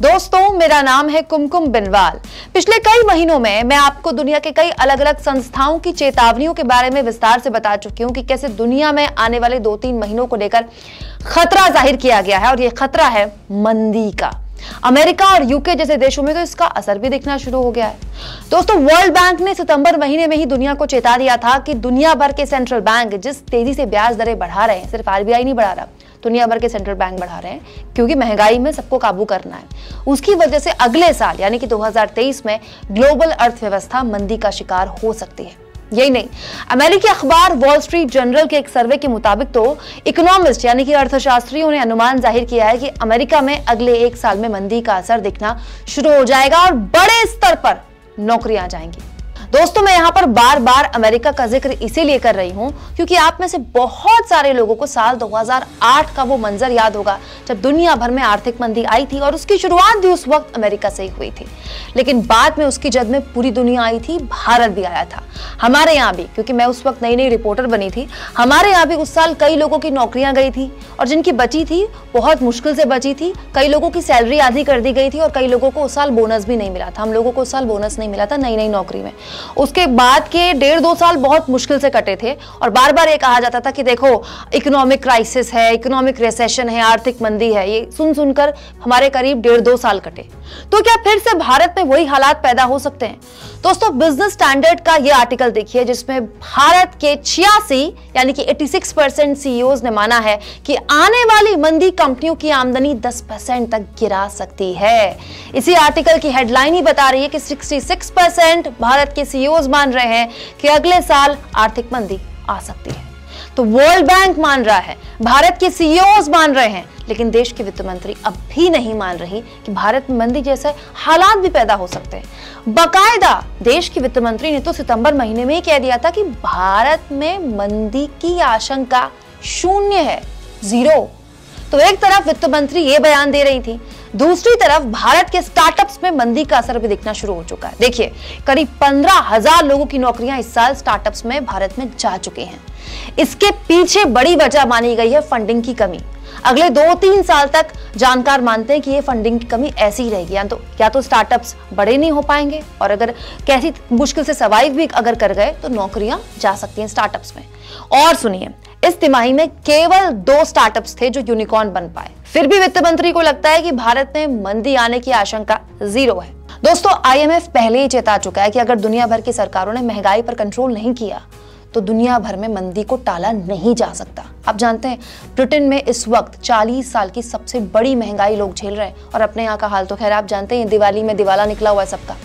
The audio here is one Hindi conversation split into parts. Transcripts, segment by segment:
दोस्तों, मेरा नाम है कुमकुम बिनवाल। पिछले कई महीनों में मैं आपको दुनिया के कई अलग अलग संस्थाओं की चेतावनियों के बारे में विस्तार से बता चुकी हूं कि कैसे दुनिया में आने वाले 2-3 महीनों को लेकर खतरा जाहिर किया गया है और यह खतरा है मंदी का। अमेरिका और यूके जैसे देशों में तो इसका असर भी दिखना शुरू हो गया है। दोस्तों, वर्ल्ड बैंक ने सितंबर महीने में ही दुनिया को चेता दिया था कि दुनिया भर के सेंट्रल बैंक जिस तेजी से ब्याज दरें बढ़ा रहे हैं, सिर्फ आरबीआई नहीं बढ़ा रहा, दुनिया भर के सेंट्रल बैंक बढ़ा रहे हैं क्योंकि महंगाई में सबको काबू करना है। उसकी वजह से अगले साल यानी कि 2023 में ग्लोबल अर्थव्यवस्था मंदी का शिकार हो सकती है। यही नहीं, अमेरिकी अखबार वॉल स्ट्रीट जर्नल के एक सर्वे के मुताबिक तो इकोनॉमिस्ट यानी कि अर्थशास्त्रियों ने अनुमान जाहिर किया है कि अमेरिका में अगले 1 साल में मंदी का असर दिखना शुरू हो जाएगा और बड़े स्तर पर नौकरियां जाएंगी। दोस्तों, मैं यहां पर बार बार अमेरिका का जिक्र इसीलिए कर रही हूं क्योंकि आप में से बहुत सारे लोगों को साल 2008 का वो मंजर याद होगा जब दुनिया भर में आर्थिक मंदी आई थी और उसकी शुरुआत भी उस वक्त अमेरिका से ही हुई थी, लेकिन बाद में उसकी जद में पूरी दुनिया आई थी, भारत भी आया था। हमारे यहाँ भी, क्योंकि मैं उस वक्त नई नई रिपोर्टर बनी थी, हमारे यहाँ भी उस साल कई लोगों की नौकरियां गई थी और जिनकी बची थी बहुत मुश्किल से बची थी। कई लोगों की सैलरी आधी कर दी गई थी और कई लोगों को उस साल बोनस भी नहीं मिला था। हम लोगों को उस साल बोनस नहीं मिला था नई नई नौकरी में। उसके बाद के 1.5-2 साल बहुत मुश्किल से कटे थे और बार बार ये कहा जाता था कि देखो इकोनॉमिक क्राइसिस है, इकोनॉमिक रिसेशन है, आर्थिक मंदी है। ये सुन सुनकर हमारे करीब 1.5-2 साल कटे। तो क्या फिर से भारत में वही हालात पैदा हो सकते हैं? दोस्तों, बिजनेस स्टैंडर्ड का ये आर्टिकल देखिए जिसमें भारत के 86 यानी कि 86% सीईओज ने माना है कि आने वाली मंदी कंपनियों की आमदनी 10% तक गिरा सकती है। इसी आर्टिकल की हेडलाइन ही बता रही है कि 66% भारत के सीईओज मान रहे हैं कि अगले साल आर्थिक मंदी आ सकती है। तो वर्ल्ड बैंक मान रहा है, भारत के सीईओज मान रहे हैं, लेकिन देश की वित्त मंत्री अब भी नहीं मान रही कि भारत में मंदी जैसे हालात भी पैदा हो सकते हैं। बाकायदा देश की वित्त मंत्री ने तो सितंबर महीने में ही कह दिया था कि भारत में मंदी की आशंका 0 है, 0। तो एक तरफ वित्त मंत्री ये बयान दे रही थी, दूसरी तरफ भारत के स्टार्टअप्स में मंदी का असर भी दिखना शुरू हो चुका है। देखिए, करीब 15,000 लोगों की नौकरियां इस साल स्टार्टअप्स में भारत में जा चुकी हैं। इसके पीछे बड़ी वजह मानी गई है फंडिंग की कमी। अगले 2-3 साल तक जानकार मानते हैं कि ये फंडिंग की कमी ऐसी ही रहेगी, या तो स्टार्टअप्स बड़े नहीं हो पाएंगे और अगर कैसी मुश्किल से सर्वाइव भी अगर कर गए तो नौकरियां जा सकती हैं स्टार्टअप्स में। और सुनिए, इस तिमाही में केवल 2 स्टार्टअप्स थे जो यूनिकॉर्न बन पाए। फिर भी वित्त मंत्री को लगता है कि भारत में मंदी आने की आशंका 0 है। दोस्तों, आईएमएफ पहले ही चेता चुका है कि अगर दुनिया भर की सरकारों ने महंगाई पर कंट्रोल नहीं किया तो दुनिया भर में मंदी को टाला नहीं जा सकता। आप जानते हैं, ब्रिटेन में इस वक्त 40 साल की सबसे बड़ी महंगाई लोग झेल रहे हैं और अपने यहाँ का हाल तो खैर आप जानते हैं, दिवाली में दिवाला निकला हुआ है सबका।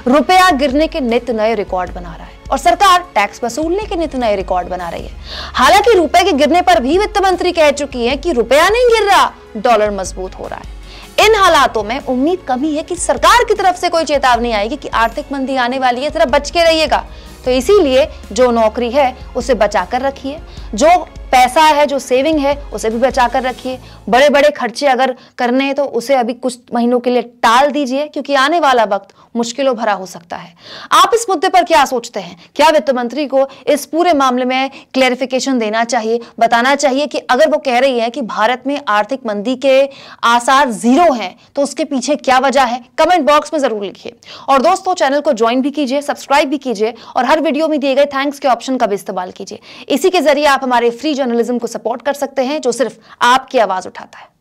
रुपया गिरने के नित्य नए रिकॉर्ड बना रहा है और सरकार टैक्स वसूलने के नित्य नए रिकॉर्ड बना रही है। हालांकि रुपए के गिरने पर भी वित्त मंत्री कह चुकी है कि रुपया नहीं गिर रहा, डॉलर मजबूत हो रहा है। इन हालातों में उम्मीद कमी है कि सरकार की तरफ से कोई चेतावनी आएगी कि आर्थिक मंदी आने वाली है, जरा बच के रहिएगा। तो इसीलिए जो नौकरी है उसे बचा कर रखिए, जो पैसा है, जो सेविंग है उसे भी बचा कर रखिए। बड़े बड़े खर्चे अगर करने हैं तो उसे अभी कुछ महीनों के लिए टाल दीजिए क्योंकि आने वाला वक्त मुश्किलों भरा हो सकता है। आप इस मुद्दे पर क्या सोचते हैं? क्या वित्त मंत्री को इस पूरे मामले में क्लैरिफिकेशन देना चाहिए, बताना चाहिए कि अगर वो कह रही है कि भारत में आर्थिक मंदी के आसार 0 हैं तो उसके पीछे क्या वजह है? कमेंट बॉक्स में जरूर लिखिए। और दोस्तों, चैनल को ज्वाइन भी कीजिए, सब्सक्राइब भी कीजिए और हर वीडियो में दिए गए थैंक्स के ऑप्शन का भी इस्तेमाल कीजिए। इसी के जरिए आप हमारे फ्री जर्नलिज्म को सपोर्ट कर सकते हैं जो सिर्फ आपकी आवाज उठाता है।